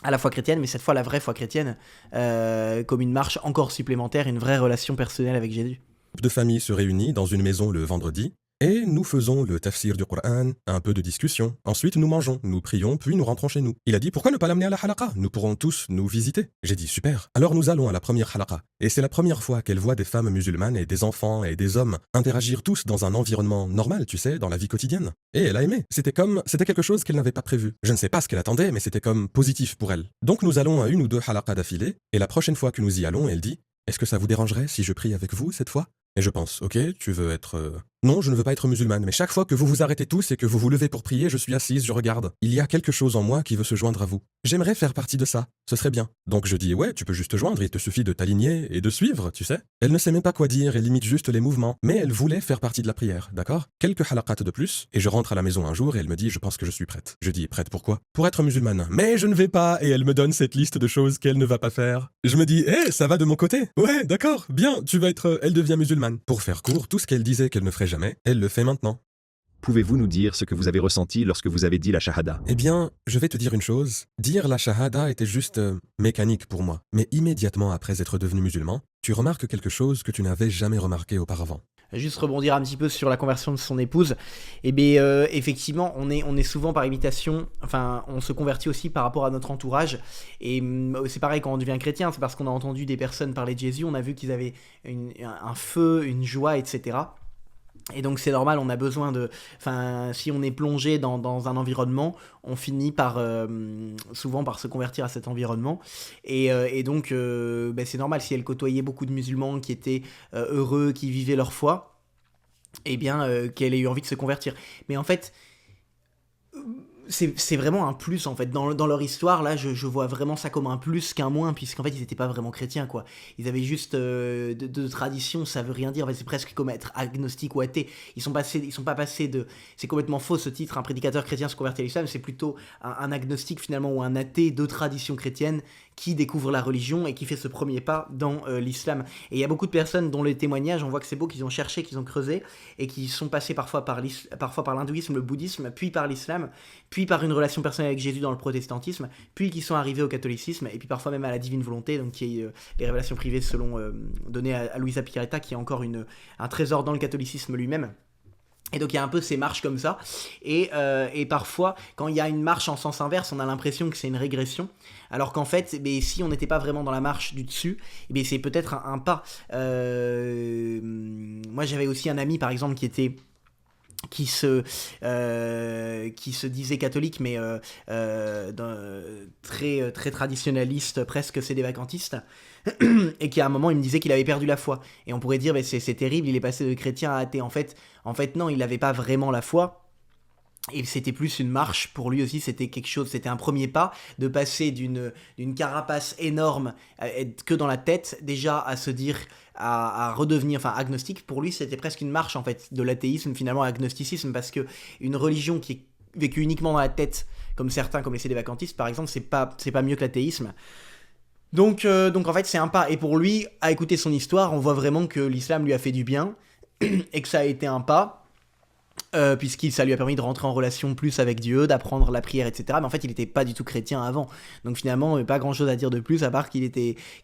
[SPEAKER 1] à la foi chrétienne, mais cette fois la vraie foi chrétienne, comme une marche encore supplémentaire, une vraie relation personnelle avec Jésus.
[SPEAKER 2] De famille se réunit dans une maison le vendredi et nous faisons le tafsir du Coran, un peu de discussion. Ensuite, nous mangeons, nous prions, puis nous rentrons chez nous. Il a dit pourquoi ne pas l'amener à la halaqa? Nous pourrons tous nous visiter. J'ai dit super. Alors nous allons à la première halaqa. Et c'est la première fois qu'elle voit des femmes musulmanes et des enfants et des hommes interagir tous dans un environnement normal, tu sais, dans la vie quotidienne. Et elle a aimé. C'était quelque chose qu'elle n'avait pas prévu. Je ne sais pas ce qu'elle attendait, mais c'était comme positif pour elle. Donc nous allons à 1 ou 2 halaqas d'affilée. Et la prochaine fois que nous y allons, elle dit est-ce que ça vous dérangerait si je prie avec vous cette fois? Et je pense, ok, tu veux être... Non, je ne veux pas être musulmane, mais chaque fois que vous vous arrêtez tous et que vous vous levez pour prier, je suis assise, je regarde. Il y a quelque chose en moi qui veut se joindre à vous. J'aimerais faire partie de ça, ce serait bien. Donc je dis, ouais, tu peux juste te joindre, il te suffit de t'aligner et de suivre, tu sais. Elle ne sait même pas quoi dire, elle limite juste les mouvements, mais elle voulait faire partie de la prière, d'accord? Quelques halaqat de plus, et je rentre à la maison un jour et elle me dit, je pense que je suis prête. Je dis, prête pourquoi? Pour être musulmane. Mais je ne vais pas, et elle me donne cette liste de choses qu'elle ne va pas faire. Je me dis, ça va de mon côté. Ouais, d'accord, bien, tu vas être... Elle devient musulmane. Pour faire court, tout ce qu'elle disait qu'elle ne ferait jamais, elle le fait maintenant.
[SPEAKER 3] Pouvez-vous nous dire ce que vous avez ressenti lorsque vous avez dit la shahada?
[SPEAKER 2] Eh bien, je vais te dire une chose. Dire la shahada était juste mécanique pour moi. Mais immédiatement après être devenu musulman, tu remarques quelque chose que tu n'avais jamais remarqué auparavant.
[SPEAKER 1] Juste rebondir un petit peu sur la conversion de son épouse. Eh bien, effectivement, on est souvent par imitation, enfin, on se convertit aussi par rapport à notre entourage. Et c'est pareil quand on devient chrétien, c'est parce qu'on a entendu des personnes parler de Jésus, on a vu qu'ils avaient un feu, une joie, etc. Et donc c'est normal, on a besoin de... Enfin, si on est plongé dans un environnement, on finit souvent par se convertir à cet environnement. Et donc c'est normal, si elle côtoyait beaucoup de musulmans qui étaient heureux, qui vivaient leur foi, eh bien qu'elle ait eu envie de se convertir. Mais en fait, c'est vraiment un plus en fait. Dans leur histoire, là, je vois vraiment ça comme un plus qu'un moins, puisqu'en fait, ils n'étaient pas vraiment chrétiens, quoi. Ils avaient juste de tradition, ça veut rien dire. En fait, c'est presque comme être agnostique ou athée. Ils sont pas passés de. C'est complètement faux ce titre, un prédicateur chrétien se convertit à l'islam. C'est plutôt un agnostique finalement ou un athée de tradition chrétienne qui découvre la religion et qui fait ce premier pas dans l'islam. Et il y a beaucoup de personnes dont les témoignages, on voit que c'est beau, qu'ils ont cherché, qu'ils ont creusé, et qui sont passés parfois par l'hindouisme, le bouddhisme, puis par l'islam, puis par une relation personnelle avec Jésus dans le protestantisme, puis qui sont arrivés au catholicisme, et puis parfois même à la divine volonté, donc qui est les révélations privées selon données à Luisa Picaretta, qui est encore un trésor dans le catholicisme lui-même. Et donc il y a un peu ces marches comme ça, et parfois quand il y a une marche en sens inverse, on a l'impression que c'est une régression, alors qu'en fait, si on n'était pas vraiment dans la marche du dessus, c'est peut-être un pas. Moi j'avais aussi un ami par exemple qui se disait catholique, mais très, très traditionnaliste, presque sédévacantiste, et qui à un moment il me disait qu'il avait perdu la foi. Et on pourrait dire c'est terrible, il est passé de chrétien à athée. En fait non, il n'avait pas vraiment la foi. Et c'était plus une marche pour lui aussi, c'était quelque chose, c'était un premier pas de passer d'une carapace énorme que dans la tête déjà à se dire à redevenir agnostique. Pour lui c'était presque une marche en fait de l'athéisme finalement à l'agnosticisme, parce que une religion qui est vécue uniquement dans la tête, comme certains, comme les sédévacantistes par exemple, c'est pas mieux que l'athéisme. Donc en fait c'est un pas, et pour lui, à écouter son histoire, on voit vraiment que l'islam lui a fait du bien et que ça a été un pas. Puisque ça lui a permis de rentrer en relation plus avec Dieu, d'apprendre la prière, etc. Mais en fait, il n'était pas du tout chrétien avant. Donc finalement, pas grand-chose à dire de plus, à part qu'il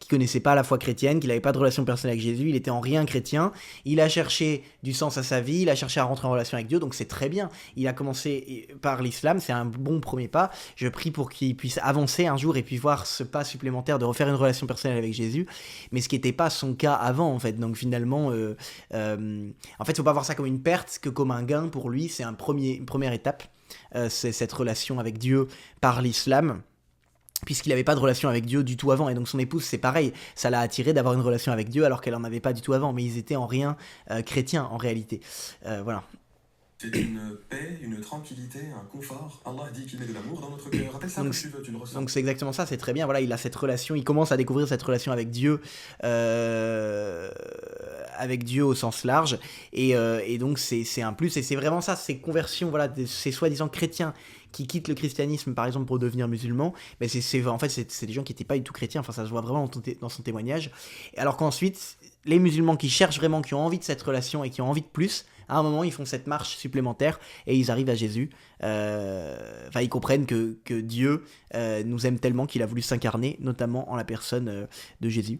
[SPEAKER 1] connaissait pas la foi chrétienne, qu'il n'avait pas de relation personnelle avec Jésus, il était en rien chrétien. Il a cherché du sens à sa vie, il a cherché à rentrer en relation avec Dieu, donc c'est très bien. Il a commencé par l'islam, c'est un bon premier pas. Je prie pour qu'il puisse avancer un jour et puis voir ce pas supplémentaire de refaire une relation personnelle avec Jésus, mais ce qui n'était pas son cas avant, en fait. Donc finalement, en fait, faut pas voir ça comme une perte, que comme un gain. Pour lui, c'est une première étape, c'est cette relation avec Dieu par l'islam, puisqu'il n'avait pas de relation avec Dieu du tout avant. Et donc son épouse, c'est pareil, ça l'a attiré d'avoir une relation avec Dieu alors qu'elle n'en avait pas du tout avant, mais ils étaient en rien chrétiens en réalité. Voilà.
[SPEAKER 2] C'est une paix, une tranquillité, un confort. Allah dit qu'il met de l'amour dans notre cœur. Appelle ça comme tu veux, tu le ressens.
[SPEAKER 1] Donc c'est exactement ça, c'est très bien. Voilà, il a cette relation, il commence à découvrir cette relation avec Dieu au sens large. Et donc c'est un plus, et c'est vraiment ça, ces conversions, voilà, ces soi-disant chrétiens qui quittent le christianisme par exemple pour devenir musulmans, mais en fait c'est des gens qui n'étaient pas du tout chrétiens, enfin ça se voit vraiment dans son témoignage. Alors qu'ensuite, les musulmans qui cherchent vraiment, qui ont envie de cette relation et qui ont envie de plus, à un moment ils font cette marche supplémentaire et ils arrivent à Jésus. Ils comprennent que Dieu nous aime tellement qu'il a voulu s'incarner, notamment en la personne de Jésus.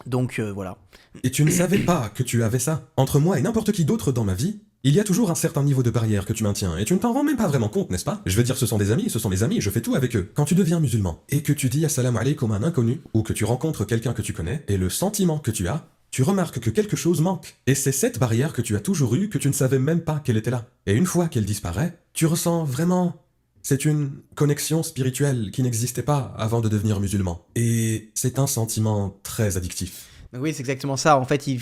[SPEAKER 1] Donc voilà.
[SPEAKER 2] Et tu ne savais pas que tu avais ça. Entre moi et n'importe qui d'autre dans ma vie, il y a toujours un certain niveau de barrière que tu maintiens, et tu ne t'en rends même pas vraiment compte, n'est-ce pas? Je veux dire, ce sont des amis, ce sont mes amis, je fais tout avec eux. Quand tu deviens musulman, et que tu dis assalamu alaykum à un inconnu, ou que tu rencontres quelqu'un que tu connais, et le sentiment que tu as, tu remarques que quelque chose manque. Et c'est cette barrière que tu as toujours eue, que tu ne savais même pas qu'elle était là. Et une fois qu'elle disparaît, tu ressens vraiment... C'est une connexion spirituelle qui n'existait pas avant de devenir musulman. Et c'est un sentiment très addictif.
[SPEAKER 1] Donc oui, c'est exactement ça. En fait, il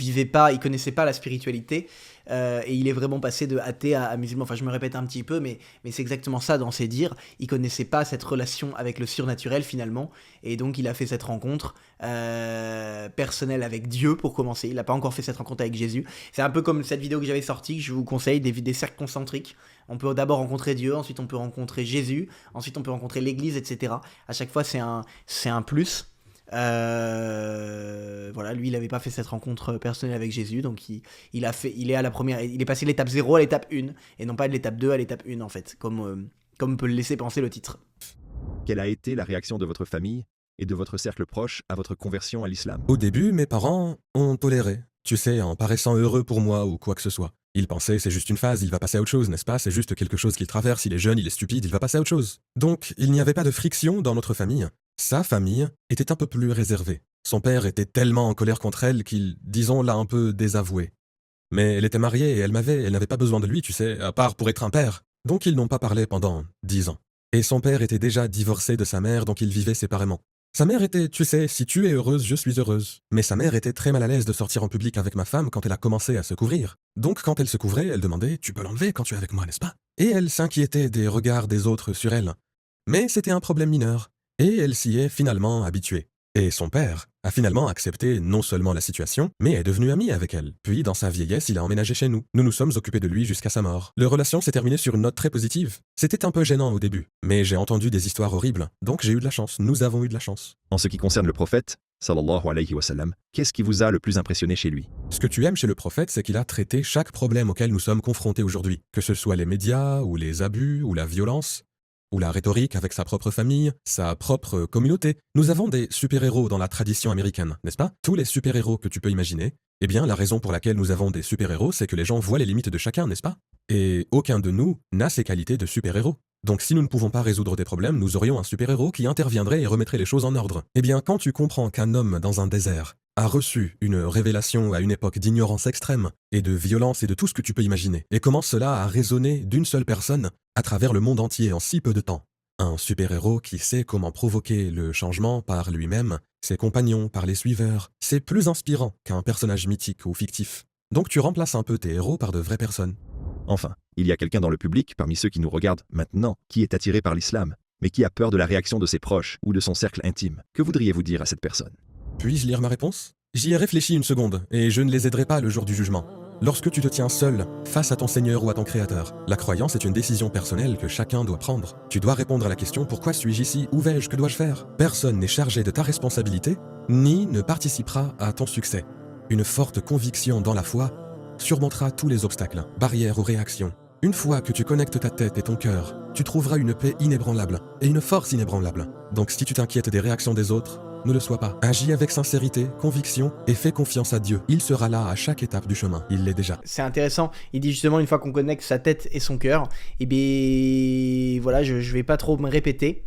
[SPEAKER 1] connaissait pas la spiritualité, et il est vraiment passé de athée à musulman. Enfin, je me répète un petit peu, mais c'est exactement ça dans ses dires. Il connaissait pas cette relation avec le surnaturel finalement, et donc il a fait cette rencontre personnelle avec Dieu pour commencer. Il n'a pas encore fait cette rencontre avec Jésus. C'est un peu comme cette vidéo que j'avais sortie, que je vous conseille, des cercles concentriques. On peut d'abord rencontrer Dieu, ensuite on peut rencontrer Jésus, ensuite on peut rencontrer l'Église, etc. À chaque fois, c'est un plus. Voilà, lui il n'avait pas fait cette rencontre personnelle avec Jésus, donc il est passé de l'étape 0 à l'étape 1 et non pas de l'étape 2 à l'étape 1 en fait, comme peut le laisser penser le titre.
[SPEAKER 3] Quelle a été la réaction de votre famille et de votre cercle proche à votre conversion à l'islam?
[SPEAKER 2] Au début, mes parents ont toléré, tu sais, en paraissant heureux pour moi ou quoi que ce soit. Ils pensaient c'est juste une phase, il va passer à autre chose, n'est-ce pas? C'est juste quelque chose qu'il traverse, il est jeune, il est stupide, il va passer à autre chose. Donc, il n'y avait pas de friction dans notre famille. Sa famille était un peu plus réservée. Son père était tellement en colère contre elle qu'il, disons, l'a un peu désavouée. Mais elle était mariée et elle n'avait pas besoin de lui, tu sais, à part pour être un père. Donc ils n'ont pas parlé pendant 10 ans. Et son père était déjà divorcé de sa mère, donc ils vivaient séparément. Sa mère était, tu sais, si tu es heureuse, je suis heureuse. Mais sa mère était très mal à l'aise de sortir en public avec ma femme quand elle a commencé à se couvrir. Donc quand elle se couvrait, elle demandait « Tu peux l'enlever quand tu es avec moi, n'est-ce pas ?» Et elle s'inquiétait des regards des autres sur elle. Mais c'était un problème mineur, et elle s'y est finalement habituée. Et son père a finalement accepté non seulement la situation, mais est devenu ami avec elle. Puis, dans sa vieillesse, il a emménagé chez nous. Nous nous sommes occupés de lui jusqu'à sa mort. Leur relation s'est terminée sur une note très positive. C'était un peu gênant au début, mais j'ai entendu des histoires horribles, donc j'ai eu de la chance. Nous avons eu de la chance.
[SPEAKER 3] En ce qui concerne le prophète, sallallahu alayhi wa sallam, qu'est-ce qui vous a le plus impressionné chez lui?
[SPEAKER 2] Ce que tu aimes chez le prophète, c'est qu'il a traité chaque problème auquel nous sommes confrontés aujourd'hui, que ce soit les médias, ou les abus, ou la violence, ou la rhétorique avec sa propre famille, sa propre communauté. Nous avons des super-héros dans la tradition américaine, n'est-ce pas? Tous les super-héros que tu peux imaginer. Eh bien, la raison pour laquelle nous avons des super-héros, c'est que les gens voient les limites de chacun, n'est-ce pas? Et aucun de nous n'a ces qualités de super-héros. Donc si nous ne pouvons pas résoudre des problèmes, nous aurions un super-héros qui interviendrait et remettrait les choses en ordre. Eh bien, quand tu comprends qu'un homme dans un désert a reçu une révélation à une époque d'ignorance extrême, et de violence et de tout ce que tu peux imaginer, et comment cela a résonné d'une seule personne à travers le monde entier en si peu de temps. Un super-héros qui sait comment provoquer le changement par lui-même, ses compagnons, par les suiveurs, c'est plus inspirant qu'un personnage mythique ou fictif. Donc tu remplaces un peu tes héros par de vraies personnes.
[SPEAKER 3] Enfin, il y a quelqu'un dans le public, parmi ceux qui nous regardent maintenant, qui est attiré par l'islam, mais qui a peur de la réaction de ses proches ou de son cercle intime. Que voudriez-vous dire à cette personne?
[SPEAKER 2] Puis-je lire ma réponse? J'y ai réfléchi une seconde, et je ne les aiderai pas le jour du jugement. Lorsque tu te tiens seul, face à ton Seigneur ou à ton Créateur, la croyance est une décision personnelle que chacun doit prendre. Tu dois répondre à la question « Pourquoi suis-je ici? Où vais-je? Que dois-je faire ?» Personne n'est chargé de ta responsabilité, ni ne participera à ton succès. Une forte conviction dans la foi surmontera tous les obstacles, barrières ou réactions. Une fois que tu connectes ta tête et ton cœur, tu trouveras une paix inébranlable et une force inébranlable. Donc si tu t'inquiètes des réactions des autres, ne le sois pas. Agis avec sincérité, conviction et fais confiance à Dieu. Il sera là à chaque étape du chemin. Il l'est déjà.
[SPEAKER 1] C'est intéressant. Il dit justement, une fois qu'on connecte sa tête et son cœur, et bien voilà, je vais pas trop me répéter.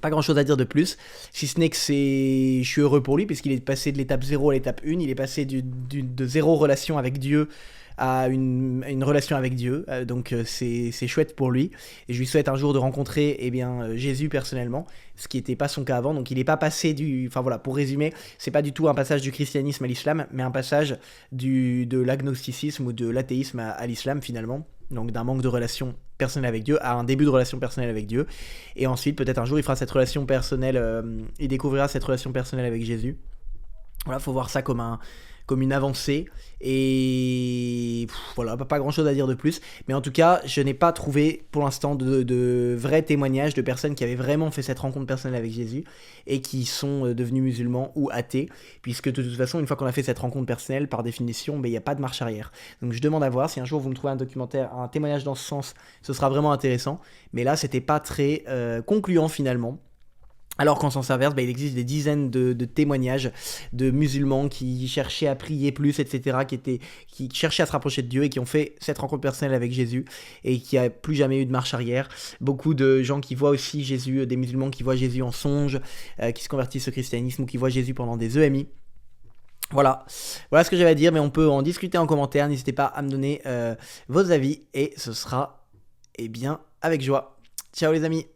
[SPEAKER 1] Pas grand chose à dire de plus, si ce n'est que je suis heureux pour lui, puisqu'il est passé de l'étape 0 à l'étape 1, il est passé de zéro relation avec Dieu à une relation avec Dieu, donc c'est chouette pour lui, et je lui souhaite un jour de rencontrer Jésus personnellement, ce qui n'était pas son cas avant, donc il n'est pas passé enfin voilà, pour résumer, c'est pas du tout un passage du christianisme à l'islam, mais un passage de l'agnosticisme ou de l'athéisme à l'islam finalement, donc d'un manque de relation personnelle avec Dieu à un début de relation personnelle avec Dieu, et ensuite peut-être un jour il fera cette relation personnelle, il découvrira cette relation personnelle avec Jésus. Voilà, faut voir ça comme une avancée, et voilà, pas grand chose à dire de plus, mais en tout cas je n'ai pas trouvé pour l'instant de vrais témoignages de personnes qui avaient vraiment fait cette rencontre personnelle avec Jésus et qui sont devenus musulmans ou athées, puisque de toute façon une fois qu'on a fait cette rencontre personnelle, par définition, il n'y a pas de marche arrière. Donc je demande à voir, si un jour vous me trouvez un documentaire, un témoignage dans ce sens, ce sera vraiment intéressant, mais là c'était pas très concluant finalement. Alors qu'en sens inverse, il existe des dizaines de témoignages de musulmans qui cherchaient à prier plus, etc., qui cherchaient à se rapprocher de Dieu et qui ont fait cette rencontre personnelle avec Jésus et qui a plus jamais eu de marche arrière. Beaucoup de gens qui voient aussi Jésus, des musulmans qui voient Jésus en songe, qui se convertissent au christianisme ou qui voient Jésus pendant des EMI. Voilà ce que j'avais à dire, mais on peut en discuter en commentaire. N'hésitez pas à me donner vos avis et ce sera avec joie. Ciao les amis.